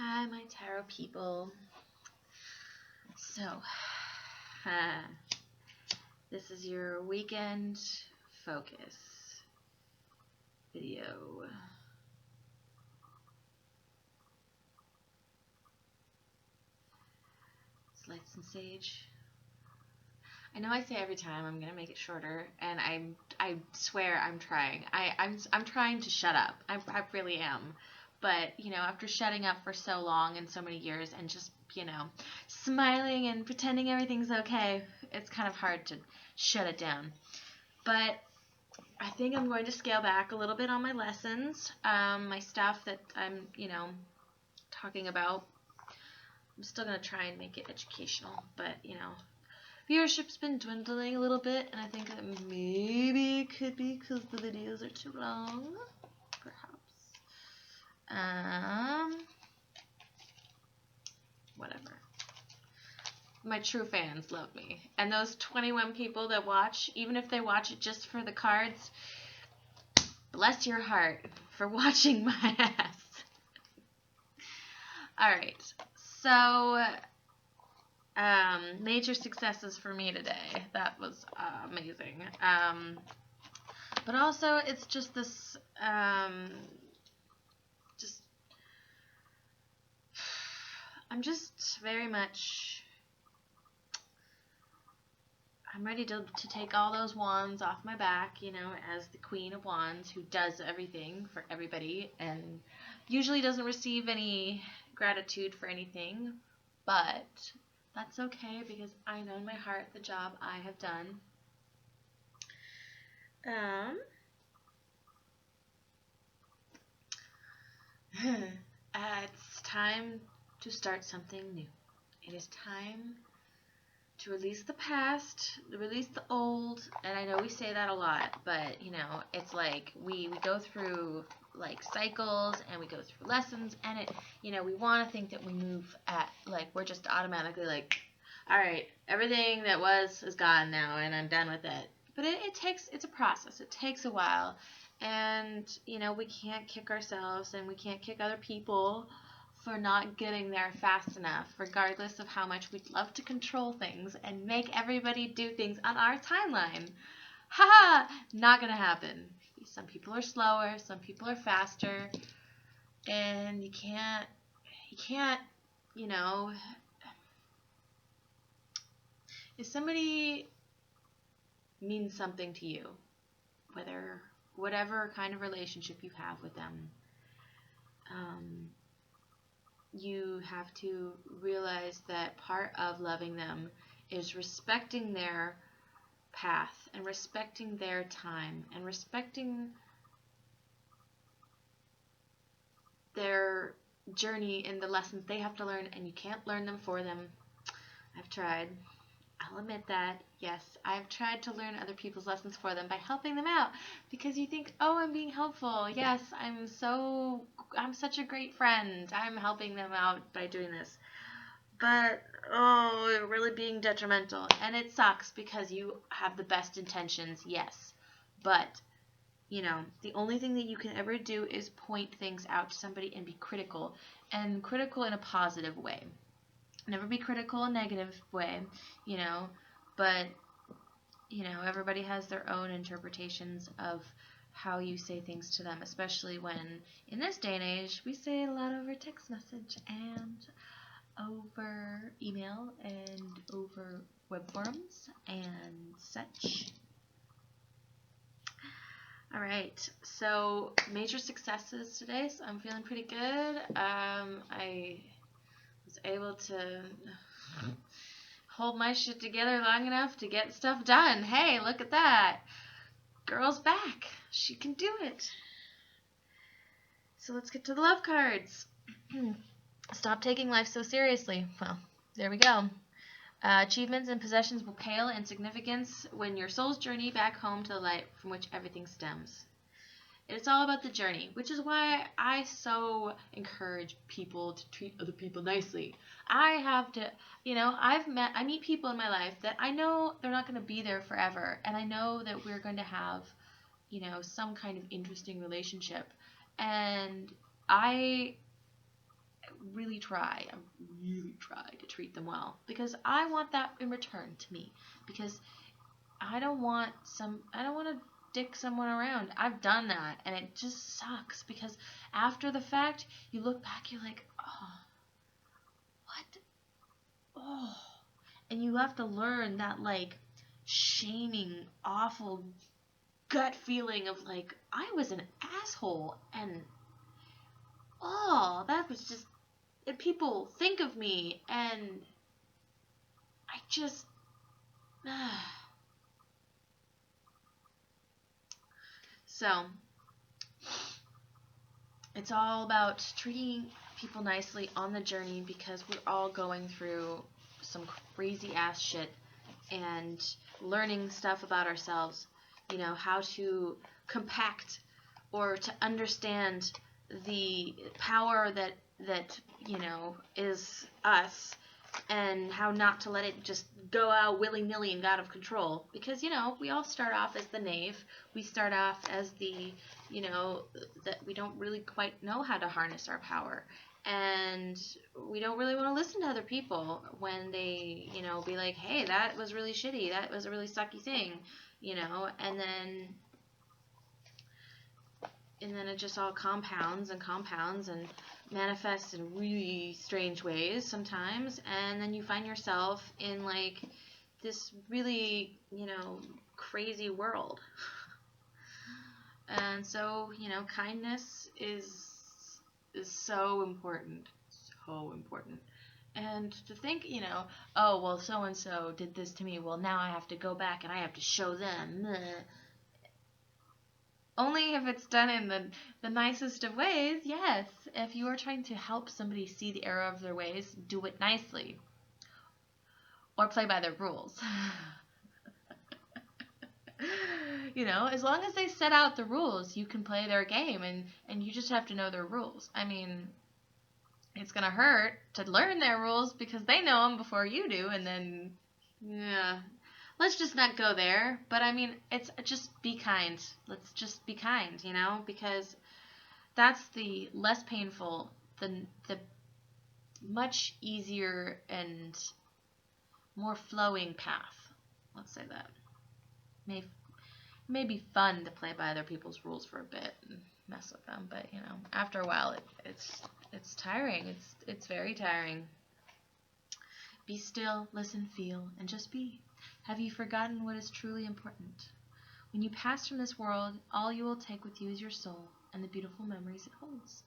Hi, my tarot people. So, this is your weekend focus video. Let's light some sage. I know I say every time I'm gonna make it shorter, and I swear I'm trying. I'm trying to shut up. I really am. But after shutting up for so long and so many years, and just smiling and pretending everything's okay, it's kind of hard to shut it down. But I think I'm going to scale back a little bit on my lessons, my stuff that I'm talking about. I'm still gonna try and make it educational, but viewership's been dwindling a little bit, and I think that maybe it could be because the videos are too long, perhaps. Whatever. My true fans love me, and those 21 people that watch, even if they watch it just for the cards, bless your heart for watching my ass. Alright, so major successes for me today. That was amazing. But also, it's just this, I'm just very much, I'm ready to take all those wands off my back, as the Queen of Wands who does everything for everybody and usually doesn't receive any gratitude for anything, but that's okay because I know in my heart the job I have done. It's time to start something new. It is time to release the past, release the old, and I know we say that a lot, but it's like we go through like cycles and we go through lessons, and it we want to think that we move at like we're just automatically like, all right, everything that was is gone now and I'm done with it. But it's a process. It takes a while, and we can't kick ourselves and we can't kick other people for not getting there fast enough, regardless of how much we'd love to control things and make everybody do things on our timeline. Haha, not gonna happen. Some people are slower, some people are faster, and you can't, if somebody means something to you, whatever kind of relationship you have with them, you have to realize that part of loving them is respecting their path and respecting their time and respecting their journey and the lessons they have to learn, and you can't learn them for them. I've tried. I'll admit that. Yes, I've tried to learn other people's lessons for them by helping them out, because you think, oh, I'm being helpful. Yes, I'm such a great friend. I'm helping them out by doing this. But, oh, really being detrimental. And it sucks because you have the best intentions, yes. But, the only thing that you can ever do is point things out to somebody and be critical. And critical in a positive way. Never be critical in a negative way, but, everybody has their own interpretations of how you say things to them, especially when, in this day and age, we say a lot over text message and over email and over web forums and such. Alright, so major successes today, so I'm feeling pretty good. I was able to hold my shit together long enough to get stuff done. Hey, look at that. Girl's back. She can do it. So let's get to the love cards. Stop taking life so seriously. Well, there we go. Achievements and possessions will pale in significance when your soul's journey back home to the light from which everything stems. It's all about the journey, which is why I so encourage people to treat other people nicely. I have to, I meet people in my life that I know they're not going to be there forever, and I know that we're going to have, some kind of interesting relationship, and I really try to treat them well, because I want that in return to me, because I don't want to dick someone around. I've done that, and it just sucks, because after the fact, you look back, you're like, oh, what? Oh. And you have to learn that, like, shaming, awful gut feeling of, like, I was an asshole, and, oh, that was just, and people think of me, and I just, so, it's all about treating people nicely on the journey, because we're all going through some crazy ass shit and learning stuff about ourselves, you know, how to compact or to understand the power that you know is us, and how not to let it just go out willy-nilly and out of control, because, you know, we all start off as the knave, we start off as the, you know, that we don't really quite know how to harness our power, and we don't really want to listen to other people when they, you know, be like, hey, that was really shitty, that was a really sucky thing, you know, and then it just all compounds and manifests in really strange ways sometimes, and then you find yourself in, like, this really, you know, crazy world. And so, you know, kindness is so important. So important. And to think, you know, oh, well, so-and-so did this to me, well, now I have to go back and I have to show them. Only if it's done in the nicest of ways, yes. If you are trying to help somebody see the error of their ways, do it nicely. Or play by their rules. You know, as long as they set out the rules, you can play their game, and you just have to know their rules. I mean, it's going to hurt to learn their rules because they know them before you do, and then, yeah. Let's just not go there. But I mean, it's just be kind. Let's just be kind, you know, because that's the less painful, the much easier and more flowing path. Let's say that. May be fun to play by other people's rules for a bit and mess with them, but, you know, after a while it's tiring. It's very tiring. Be still, listen, feel, and just be. Have you forgotten what is truly important? When you pass from this world, all you will take with you is your soul and the beautiful memories it holds.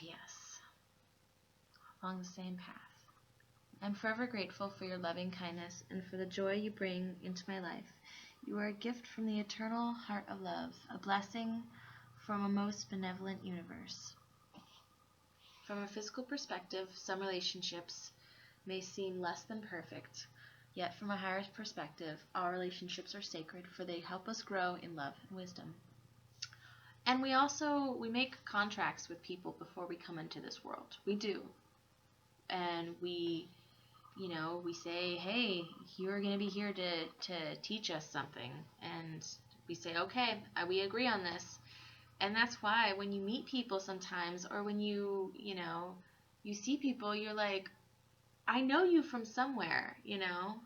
Yes. Along the same path. I'm forever grateful for your loving kindness and for the joy you bring into my life. You are a gift from the eternal heart of love, a blessing from a most benevolent universe. From a physical perspective, some relationships may seem less than perfect, yet from a higher perspective, all relationships are sacred, for they help us grow in love and wisdom. And we make contracts with people before we come into this world. We do. And we say, hey, you're going to be here to teach us something. And we say, okay, we agree on this. And that's why when you meet people sometimes, or when you see people, you're like, I know you from somewhere, you know?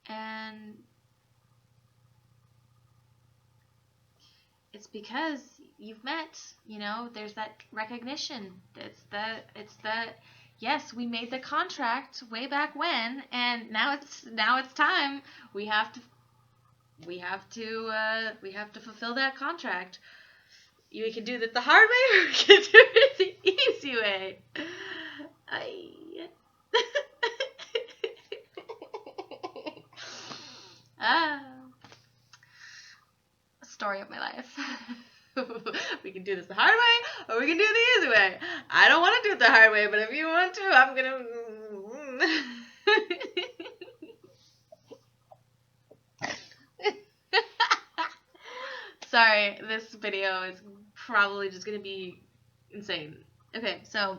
And it's because you've met, you know, there's that recognition. It's the yes, we made the contract way back when, and now it's time. We have to fulfill that contract. We can do that the hard way, or we can do it the easy way. Story of my life. We can do this the hard way, or we can do it the easy way. I don't want to do it the hard way, but if you want to, I'm gonna. Sorry, this video is probably just gonna be insane. Okay, so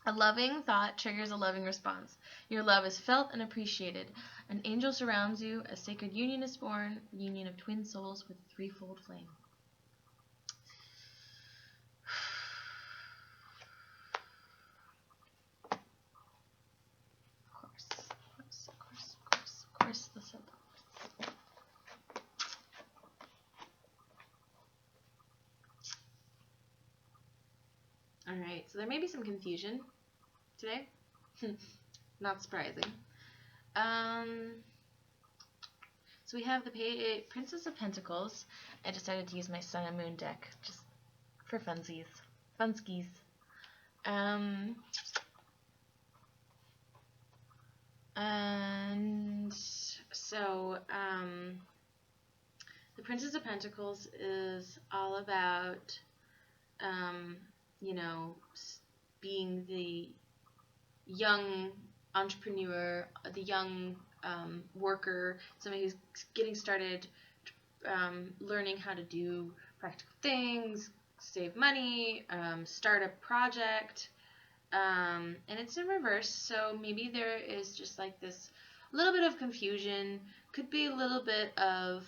a loving thought triggers a loving response. Your love is felt and appreciated. An angel surrounds you. A sacred union is born. A union of twin souls with a threefold flame. Alright, so there may be some confusion today. Not surprising. So we have the Princess of Pentacles. I decided to use my Sun and Moon deck just for funsies. Funskies. And so, the Princess of Pentacles is all about, you know, being the young entrepreneur, the young worker, somebody who's getting started, learning how to do practical things, save money, start a project, and it's in reverse, so maybe there is just like this little bit of confusion, could be a little bit of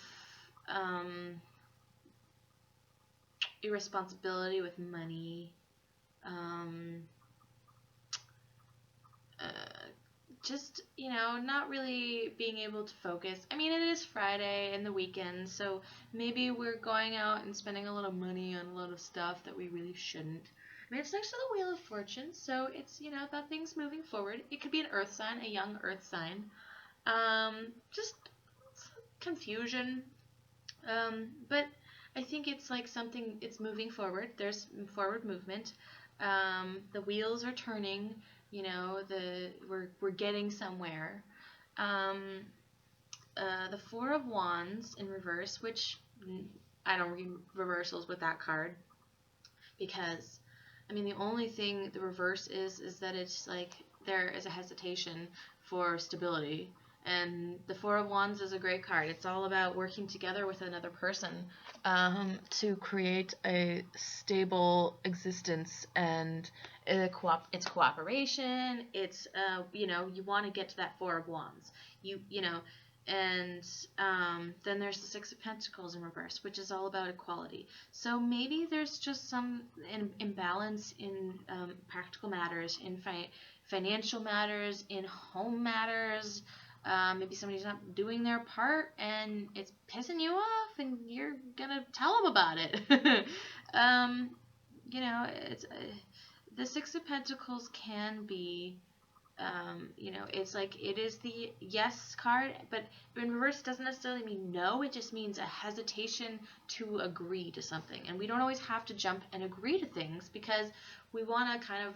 irresponsibility with money, just, you know, not really being able to focus. I mean, it is Friday and the weekend, so maybe we're going out and spending a little money on a lot of stuff that we really shouldn't. I mean, it's next to the Wheel of Fortune, so it's, you know, that thing's moving forward. It could be an earth sign, a young earth sign. Just confusion. But I think it's like something, it's moving forward. There's forward movement. The wheels are turning, you know, we're getting somewhere. The Four of Wands in reverse, which I don't read reversals with that card, because I mean, the only thing the reverse is that it's like there is a hesitation for stability. And the Four of Wands is a great card. It's all about working together with another person to create a stable existence, and it's cooperation. It's you know, you want to get to that Four of Wands. You know, and then there's the Six of Pentacles in reverse, which is all about equality. So maybe there's just some imbalance in practical matters, in financial matters, in home matters. Maybe somebody's not doing their part and it's pissing you off, and you're gonna tell them about it. You know, it's the Six of Pentacles can be. You know, it's like it is the yes card, but in reverse doesn't necessarily mean no. It just means a hesitation to agree to something. And we don't always have to jump and agree to things, because we want to kind of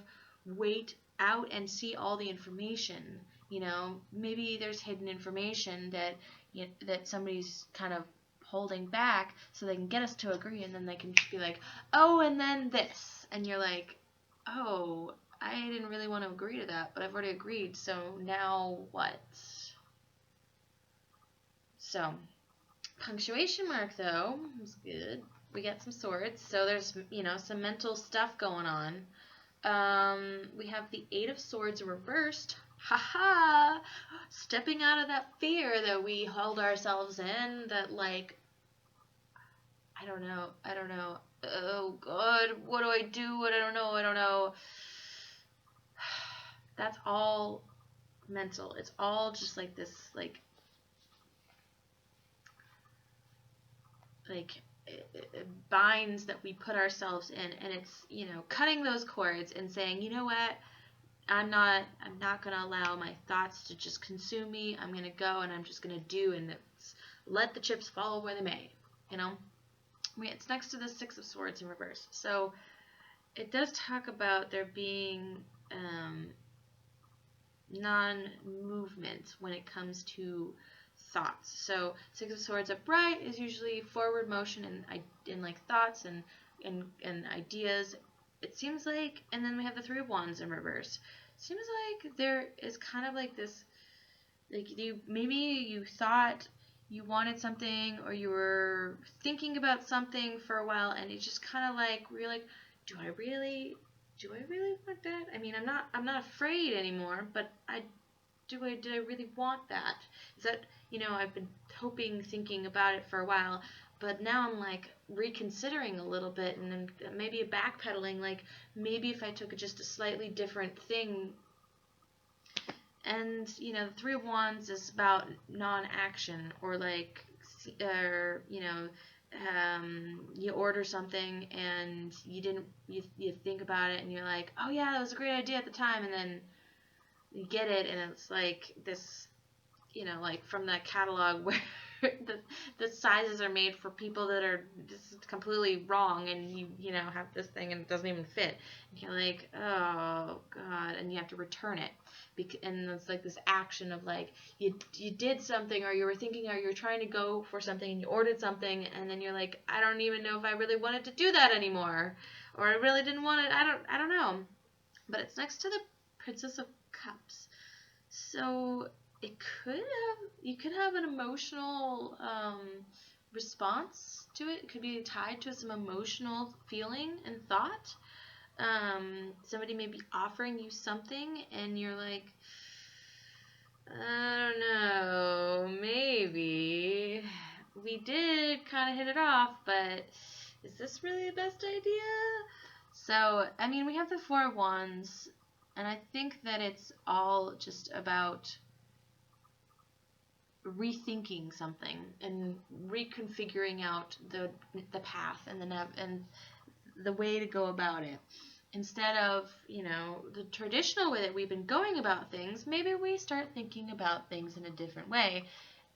wait out and see all the information. You know, maybe there's hidden information that that somebody's kind of holding back so they can get us to agree, and then they can just be like, oh, and then this, and you're like, oh, I didn't really want to agree to that, but I've already agreed, so now what? So, punctuation mark, though, is good. We get some swords, so there's, you know, some mental stuff going on. We have the Eight of Swords reversed. Haha! Stepping out of that fear that we hold ourselves in, that, like, I don't know. Oh, God, what do I do? I don't know. That's all mental. It's all just like this, like binds that we put ourselves in, and it's, you know, cutting those cords and saying, you know what, I'm not gonna allow my thoughts to just consume me. I'm gonna go and I'm just gonna do, and let the chips fall where they may. You know, it's next to the Six of Swords in reverse, so it does talk about there being non-movement when it comes to thoughts. So Six of Swords upright is usually forward motion and like thoughts and ideas. It seems like, and then we have the Three of Wands in reverse. It seems like there is kind of like this, like maybe you thought you wanted something, or you were thinking about something for a while, and it's just kind of like, we're like, do I really want that? I mean, I'm not afraid anymore, but did I really want that? Is that, you know, I've been thinking about it for a while, but now I'm like reconsidering a little bit, and then maybe backpedaling, like maybe if I took just a slightly different thing. And, you know, the Three of Wands is about non-action, or like, you know, you order something and you think about it and you're like, oh yeah, that was a great idea at the time, and then you get it and it's like this, like from that catalog where the sizes are made for people that are just completely wrong, and you have this thing and it doesn't even fit, and you're like, oh god, and you have to return it. And it's like this action of like you did something, or you were thinking, or you're trying to go for something and you ordered something, and then you're like, I don't even know if I really wanted to do that anymore, or I really didn't want it. I don't know. But it's next to the Princess of Cups. So you could have an emotional response to it. It could be tied to some emotional feeling and thought. Somebody may be offering you something and you're like, I don't know, maybe we did kind of hit it off, but is this really the best idea? So, I mean, we have the Four of Wands, and I think that it's all just about rethinking something and reconfiguring out the path and the way to go about it. Instead of, the traditional way that we've been going about things, maybe we start thinking about things in a different way.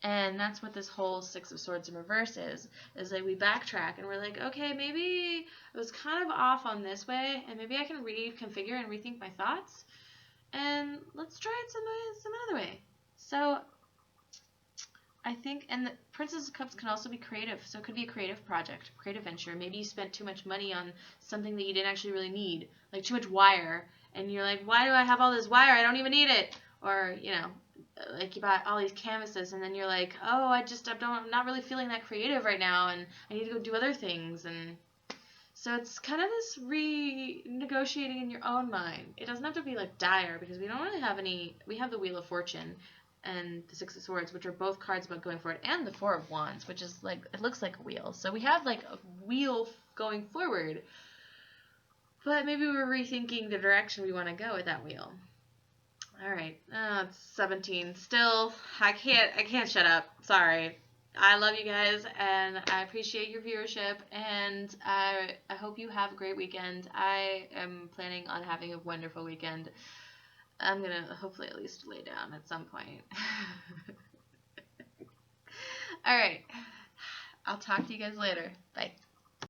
And that's what this whole Six of Swords in reverse is like we backtrack and we're like, okay, maybe I was kind of off on this way, and maybe I can reconfigure and rethink my thoughts, and let's try it some other way. So I think, and the Princess of Cups can also be creative, so it could be a creative project, creative venture. Maybe you spent too much money on something that you didn't actually really need, like too much wire, and you're like, why do I have all this wire? I don't even need it. Or, like you bought all these canvases, and then you're like, oh, I'm not really feeling that creative right now, and I need to go do other things. And so it's kind of this renegotiating in your own mind. It doesn't have to be like dire, because we don't really have any. We have the Wheel of Fortune and the Six of Swords, which are both cards about going forward, and the Four of Wands, which is like, it looks like a wheel. So we have like a wheel going forward, but maybe we're rethinking the direction we want to go with that wheel. All right, it's 17. Still, I can't shut up. Sorry. I love you guys, and I appreciate your viewership, and I hope you have a great weekend. I am planning on having a wonderful weekend. I'm going to hopefully at least lay down at some point. All right. I'll talk to you guys later. Bye.